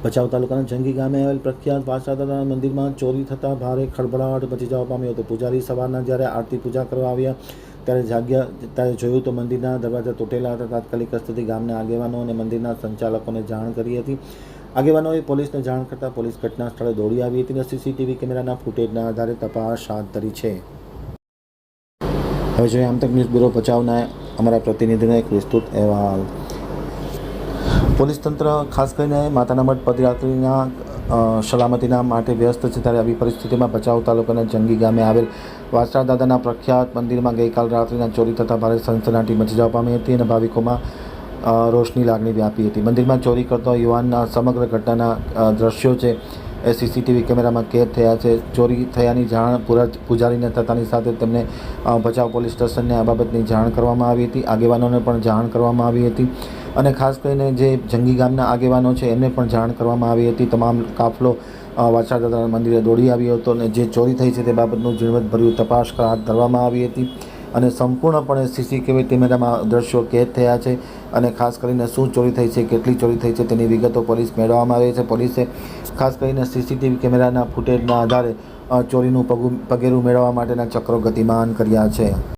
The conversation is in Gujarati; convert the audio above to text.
ભચાઉ તાલુકાના જંગી ગામે આવેલ પ્રખ્યાત વાછરાદાદાના મંદિરમાં ચોરી થતાં ભારે ખળભળાટ મચી જવા પામ્યો હતો. પૂજારી સવારના જ્યારે આરતી પૂજા કરવા આવ્યા ત્યારે જોયું તો મંદિરના દરવાજા તૂટેલા હતા. તાત્કાલિક અસરથી ગામના આગેવાનો અને મંદિરના સંચાલકોને જાણ કરી હતી. આગેવાનોએ પોલીસને જાણ કરતાં પોલીસ ઘટના સ્થળે દોડી આવી હતી અને સીસીટીવી કેમેરાના ફૂટેજના આધારે તપાસ હાથ ધરી છે. હવે જોઈએ આમતક ન્યૂઝ બ્યુરો ભચાઉના અમારા પ્રતિનિધિનો એક વિસ્તૃત અહેવાલ. પોલીસ તંત્ર ખાસ કરીને માતાના મઠ પદયાત્રીના સલામતીના માટે વ્યસ્ત છે. ત્યારે આવી પરિસ્થિતિમાં ભચાઉ તાલુકાના જંગી ગામે આવેલ વાછરાદાદાના પ્રખ્યાત મંદિરમાં ગઈકાલ રાત્રિના ચોરી થતાં ભારે સનસનાટી મચી જવા પામી હતી અને ભાવિકોમાં રોષની લાગણી વ્યાપી હતી. મંદિરમાં ચોરી કરતો યુવાનના સમગ્ર ઘટનાના દ્રશ્યો છે એ સીસીટીવી કેમેરામાં કેદ થયા છે. ચોરી થયાની જાણ પૂજારીને થતાની સાથે તેમને ભચાઉ પોલીસ સ્ટેશનને આ બાબતની જાણ કરવામાં આવી હતી. આગેવાનોને પણ જાણ કરવામાં આવી હતી અને ખાસ કરીને જે જંગી ગામના આગેવાનો છે એમને પણ જાણ કરવામાં આવી હતી. તમામ કાફલો વાછરાદાદાના મંદિરે દોડી આવ્યો હતો અને જે ચોરી થઈ છે તે બાબતનું ઝીણવટભર્યું તપાસ હાથ ધરવામાં આવી હતી અને સંપૂર્ણપણે સીસીટીવી કેમેરામાં દ્રશ્યો કેદ થયા છે અને ખાસ કરીને શું ચોરી થઈ છે, કેટલી ચોરી થઈ છે તેની વિગતો પોલીસ મેળવવામાં આવી છે. પોલીસે ખાસ કરીને સીસીટીવી કેમેરાના ફૂટેજના આધારે ચોરીનું પગેરું મેળવવા માટેના ચક્રો ગતિમાન કર્યા છે.